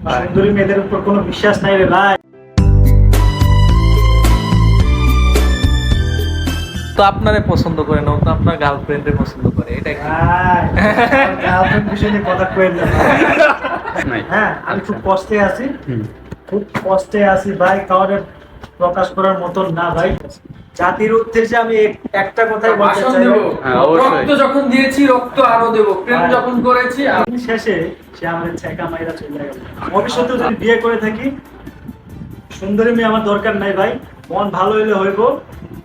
সুন্দরী মেয়েদের উপর কোনো বিশ্বাস নাই রে ভাই। তো আপনারে পছন্দ করে না, ও তো আপনার গার্লফ্রেন্ডে পছন্দ করে, এটা কি? গার্লফ্রেন্ড বিষয় নিয়ে কথা কইেন না। নাই। হ্যাঁ, আমি খুব কষ্টে আছি, হুম। খুব কষ্টে আছি ভাই, কাউরে প্রকাশ করার মতন না ভাই। জাতির উদ্দেশ্যে আমি একটা কথাই বলতে ভাষণ চাই, দেব। হ্যাঁ, অবশ্যই। রক্ত যখন দিয়েছি রক্ত আরো দেব, প্রেম হ্যাঁ। যখন করেছি দিন শেষে সে আমাদের ছেঁকা মাইরা চলে গেল। ভবিষ্যতে যদি বিয়ে করে থাকি, সুন্দরী মেয়ে আমার দরকার নাই ভাই, মন ভালো হইলে হইব।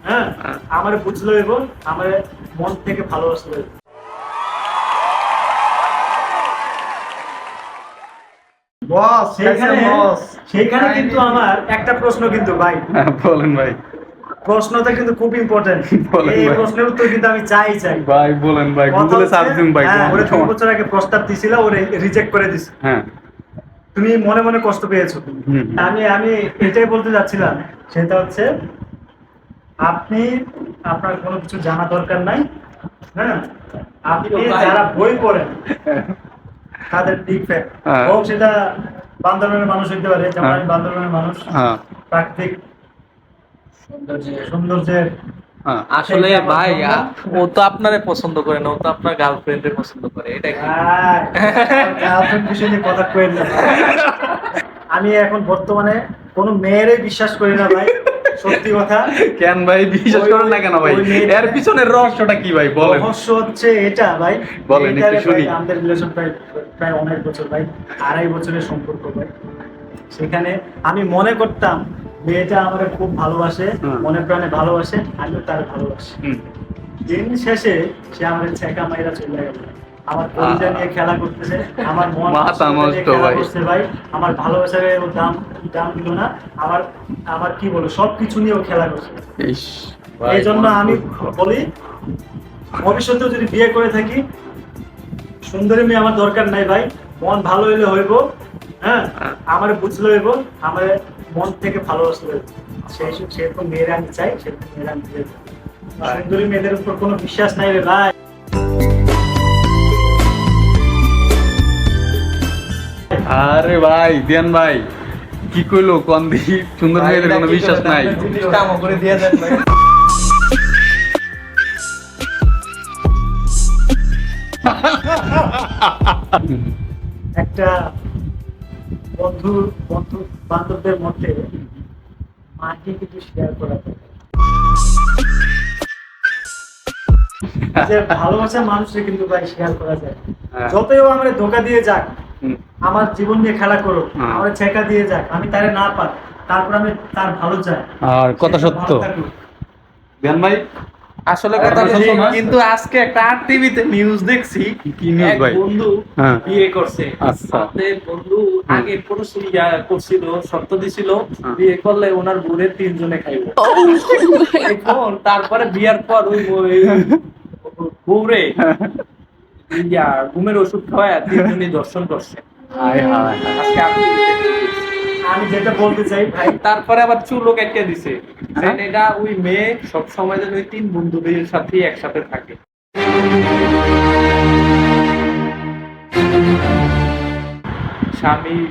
হ্যাঁ, আমার বুঝলে হইব, আমার মন থেকে ভালোবাসতে হইব। বস সেইখানে কিন্তু আমার একটা প্রশ্ন কিন্তু ভাই, বলেন ভাই, প্রশ্নটা কিন্তু খুব ইম্পর্টেন্ট। বলেন এই ভাই। প্রশ্নের উত্তর কিন্তু আমি চাই। ভাই বলেন ভাই, কথা গুগলে হচ্ছে, সার্চ দিন ভাই। হ্যাঁ, কোনো ওরে 2 সমস্যা- বছর আগে প্রস্তাব দিছিল, ওরে রিজেক্ট করে দিছে। হ্যাঁ। তুমি মনে মনে কষ্ট পেয়েছো। হুম। আমি এটাই বলতে যাচ্ছিলাম, সেটা হচ্ছে আপনি, আপনার কোনো কিছু জানা দরকার নাই। হ্যাঁ, আপনি যারা বই পড়েন তাদের বিগ ফ্যান, হ্যাঁ। হোক সেটা বান্দরবানের মানুষ হইতে পারে, যেমন হ্যাঁ। আমি বান্দরবানের মানুষ। হ্যাঁ। প্রাকৃতিক সৌন্দর্যের হ্যাঁ। আসলে ভাই ও তো আপনারে পছন্দ করে না, ও তো আপনার গার্লফ্রেন্ডে পছন্দ করে, এটা কি? গার্লফ্রেন্ড বিষয় নিয়ে কথা কইেন না। আমি এখন বর্তমানে কোনো মেয়েরই বিশ্বাস করি না ভাই, সত্যি কথা। কেন ভাই বিশ্বাস করেন না কেন ভাই? ওই মেয়েটা- এর পিছনের রহস্যটা কি ভাই বলেন? রহস্য হচ্ছে এটা ভাই, বলেন, একটু এটারে শুনি। ভাই, আমাদের রিলেশন প্রায় অনেক বছর ভাই, 2.5 বছরের সম্পর্ক ভাই। সেখানে আমি মনে করতাম মেয়েটা আমাকে খুব ভালোবাসে, হুম। মনে প্রাণে ভালোবাসে, আমিও তার ভালোবাসি। হুম। দিন শেষে সে আমাদের ছেঁকা মাইরা চলে গেল। আমার কলিজা নিয়ে খেলা করতেছে, আমার মন মাথা নিয়ে নষ্ট খেলা ভাই। করছে ভাই, আমার ভালোবাসার ও দাম দিল না, আমার কি বলো, সবকিছু নিয়ে ও খেলা করছে। ইস, এই জন্য আমি বলি, ভবিষ্যতে যদি বিয়ে করে থাকি, সুন্দরী মেয়ে আমার দরকার নাই ভাই, মন ভালো হইলে হইব। হ্যাঁ, আমার বুঝলে হইব, আমার মন থেকে ভালোবাসতে হইব। সেরকম মেয়েরা আমি চাই, সেরকম মেয়েরা আমি বিয়ে করব। সুন্দরী মেয়েদের উপর কোনো বিশ্বাস নাই রে ভাই। আরে ভাই দিয়ান ভাই কি কইলো কোন দি, সুন্দর মেয়েদের কোনো বিশ্বাস নাই। জিনিসটা আমার করে দিয়ে দেন ভাই। একটা বন্ধু বান্ধবদের মধ্যে মাকে কিছু শেয়ার করা যায়। যে ভালোবাসার মানুষকে কিন্তু ভাই শেয়ার করা যায়। হ্যাঁ। যতই ও আমারে ধোকা দিয়ে যাক, হুম। আমার জীবন নিয়ে খেলা করো, হ্যাঁ। আমার ছেঁকা দিয়ে যাক, আমি তারে না পাই, তারপর আমি তার ভালো চাই। আর কথা সে সত্য। ভালো থাকুক। দিয়ান ভাই আসলে কথা কথা বলছি, সত্য না? কিন্তু আজকে একটা আর টিভিতে নিউজ দেখছি, কি news এক ভাই? বন্ধু হ্যাঁ। বিয়ে করছে। আচ্ছা। আমাদের বন্ধু আগে প্রতিশ্রুতি করছিল, শর্ত দিছিল, হ্যাঁ। বিয়ে করলে ওনার বোনের 3 জনে খাইব। এখন তারপরে বিয়ার পর ওই বউরে ঘুমের ওষুধ খাওয়ায় 3 জনই দর্শন করছে। হায় হায়। আজকে আপনি আমি যেটা বলতে চাই ভাই, তারপরে আবার চুলও কেটে দিছে। হ্যাঁ? এটা ওই মেয়ে সব সময় যেন ওই 3 বন্ধুদের সাথে একসাথে থাকে। স্বামী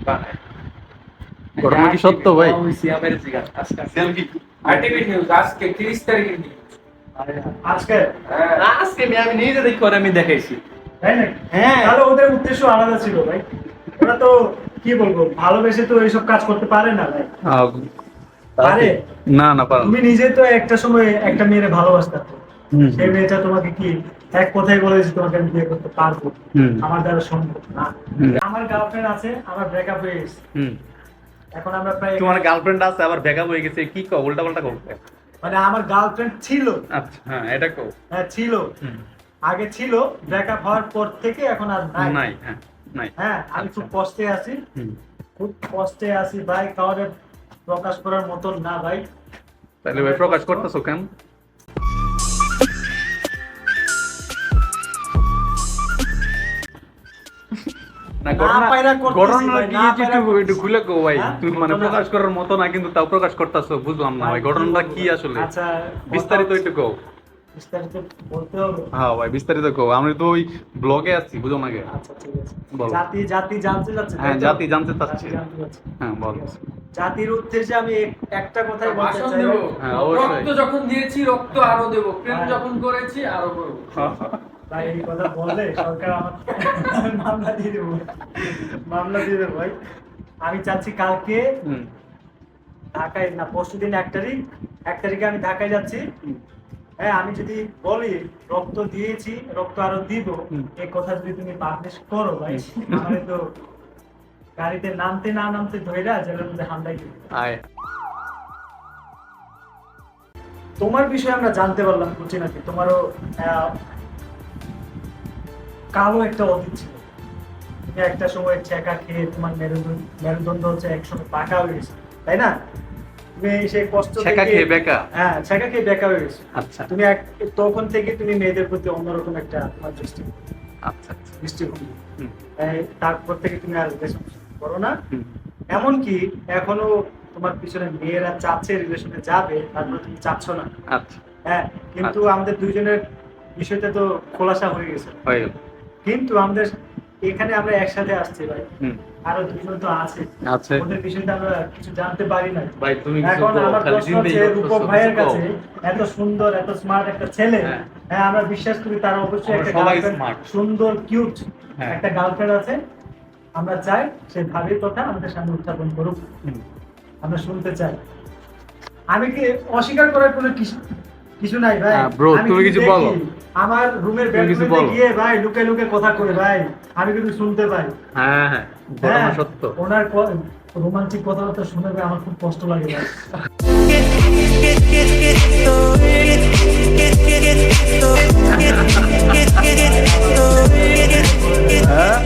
বানায়। ঘটনা কি সত্য ভাই? ওই সিয়ামের জিজ্ঞাসা আজকে আর্টিকেল নিউজ আজকে 30 তারিখের নিউজ। আজকে আজকে আমি নিজে দেখি করে আমি দেখাইছি। তাই নাকি? হ্যাঁ। তাহলে ওদের উদ্দেশ্য আলাদা ছিল ভাই। ওরা তো কি বলবো, ভালোবেসে তো এইসব কাজ করতে পারে না ভাই। পারে? না না পারেন। তুমি নিজে তো একটা সময় একটা মেয়েরে ভালোবাসতে, হুম। সেই মেয়েটা তোমাকে কি এক কথাই বলেছে তোমাকে আমি বিয়ে করতে পারবো, হুম। আমার দ্বারা সম্ভব না। হুম। আমার গার্লফ্রেন্ড আছে, আমার ব্রেকআপ হয়ে গেছে, হুম। এখন আমরা প্রায়, তোমার গার্লফ্রেন্ড আছে আবার ব্রেকআপ হয়ে গেছে, কি কও উল্টা পাল্টা কও? মানে আমার গার্লফ্রেন্ড ছিল, আচ্ছা হ্যাঁ এটা কও। হ্যাঁ ছিল, হুম। আগে ছিল, ব্রেকআপ হওয়ার পর থেকে এখন আর নাই। নাই, হ্যাঁ নাই। হ্যাঁ, আমি খুব কষ্টে আছি, হুম। খুব কষ্টে আছি ভাই, কাউরে প্রকাশ করার মতন না ভাই। তাহলে ভাই প্রকাশ করতেছো কেন? না পায়রা করতেছি ঘটনা ভাই, কি না পায়রা একটু খুলে কও ভাই। হ্যাঁ? তুমি মানে ঘটনা- প্রকাশ করার মতো না কিন্তু তাও প্রকাশ করতেছো, বুঝলাম না ভাই ঘটনাটা কি আসলে? আচ্ছা, বিস্তারিত কথা একটু কও। বিস্তারিত বলতে হবে। হ্যাঁ ভাই বিস্তারিত কো, আমি তো ওই ব্লগে আছি বুঝো নাকি। আচ্ছা ঠিক আছে। বলো। জাতি জাতি জানতে যাচ্ছে, হ্যাঁ, তাই তো? জাতি জানতে চাচ্ছি। জাতি জানতে চাচ্ছি। হ্যাঁ বল। ঠিক আছে। জাতির উদ্দেশ্যে আমি একটা কথাই বলতে ভাষণ চাই দেব। ভাই। হ্যাঁ, অবশ্যই। রক্ত যখন দিয়েছি রক্ত আরো দেব, প্রেম হ্যাঁ। যখন করেছি আরো করবো। ভাই এই কথা বললে সরকার আমার মামলা দিয়ে দেবো, মামলা দিয়ে দেবো ভাই। আমি চাচ্ছি কালকে হুম। ঢাকায় না, পরশুদিন 1 তারিখে আমি ঢাকায় যাচ্ছি। হ্যাঁ, আমি যদি বলি রক্ত দিয়েছি রক্ত আরো দিব, হুম। এই কথা যদি তুমি পাবলিশ করো ভাই, আমারে তো গাড়িতে নামতে না নামতে ধইরা জেলের মধ্যে হামলাই দিবে। আয়। তোমার বিষয়ে আমরা জানতে পারলাম বুঝছি নাকি, তোমারও কালো একটা অতীত ছিল। তুমি একটা সময় ছেঁকা খেয়ে তোমার মেরুদণ্ড হচ্ছে একসময় পাকা হয়ে গেছে, তাই না? তুমি সেই কষ্ট ছেঁকা থেকে- খেয়ে বেকা? হ্যাঁ, ছেঁকা খেয়ে বেকা হয়ে গেছে। আচ্ছা তুমি তখন থেকে তুমি মেয়েদের প্রতি অন্যরকম একটা তোমার আচ্ছা আচ্ছা। দৃষ্টিভঙ্গি। হুম। তারপর থেকে তুমি আর রিলেশন করো না। হুম। এমনকি এখনো তোমার পিছনে মেয়েরা চাচ্ছে রিলেশনে যাবে, তারপর তুমি চাচ্ছ না। আচ্ছা হ্যাঁ, কিন্তু আমাদের দুইজনের বিষয়টা তো খোলাসা হয়ে গেছে। হয়ে গেল। কিন্তু আমাদের এখানে আমরা একসাথে আসছি ভাই, হুম। আরো দুজন তো আছে, আছে। ওদের বিষয়টা আমরা কিছু জানতে পারি না। ভাই তুমি কিছু এখন বলো, আমার খালি প্রশ্ন চিন্তাই হচ্ছে, করতেছো, রূপক কিছু ভাইয়ের বলো। কাছে এত সুন্দর এত স্মার্ট একটা ছেলে, হ্যাঁ। হ্যাঁ আমরা বিশ্বাস করি তার অবশ্যই আমরা একটা সবাই গার্লফ্রেন্ড, smart। সুন্দর কিউট হ্যাঁ। একটা গার্লফ্রেন্ড আছে। আমরা চাই সেই ভাবির কথা আমাদের সামনে উত্থাপন করুক, হুম। আমরা শুনতে চাই। আমি কি অস্বীকার করার কোনো কিছু নাই ভাই। হ্যাঁ, bro, আমি তুমি কিন্তু কিছু দেখি, বলো। আমার রুমের তুমি কিছু বেডরুমে বলো। গিয়ে ভাই লুকে লুকে কথা কই ভাই, আমি কিন্তু শুনতে পাই। হ্যাঁ হ্যাঁ, ঘটনা হ্যাঁ, সত্য। ওনার রোমান্টিক কথাবার্তা শুনে ভাই আমার খুব কষ্ট লাগে ভাই। হ্যাঁ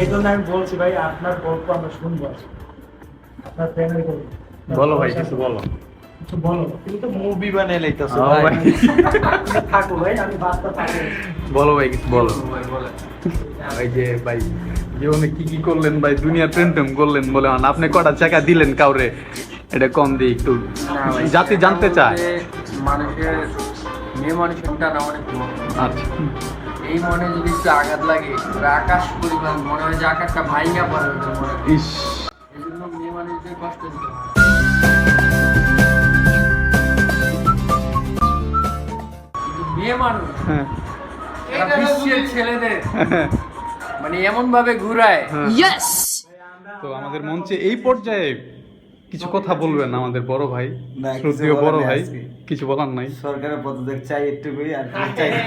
এই জন্য আমি বলছি ভাই, আপনার গল্প আমরা শুনবো আজকে। আপনার প্রেমের গল্প। বলো ভাই, কিছু বলো। কিছু বলো। তুমি তো মুভি বানাই লাইতাছো হ্যাঁ ভাই। ভাই। থাকো ভাই, আমি বাস্তা থাকবো। বলো ভাই, কিছু বলো। ভাই যে ভাই জীবনে কি কি করলেন ভাই, দুনিয়ার প্রেম টেম করলেন বলে আপনি কটা টাকা দিলেন কাউরে, এটা কম দিয়ে একটু না ভাই, জাতি জানতে চায়। মানুষের মেয়ে মানুষের টানা অনেক বড়। আচ্ছা এই মনে যদি একটু আঘাত লাগে, ওরা আকাশ পরিমাণ মনে হয় যে আকাশটা ভাইঙ্গা পড়ে ওদের মনে। ইস। এই জন্য মেয়ে মানুষদের কষ্ট দিতে হয়। কিন্তু মেয়ে মানুষ হ্যাঁ এরা বিশ্বের ছেলেদের মানে এমন ভাবে ঘুরায়, তো আমাদের মঞ্চে এই পর্যায়ে কিছু কথা বলবেন আমাদের বড় ভাই, না, কিছু শ্রদ্ধেয় বড় বলার নেই ভাই, আজকে। কিছু বলার নাই। সরকারের পদত্যাগ চাই একটুকুই, আর চাই না।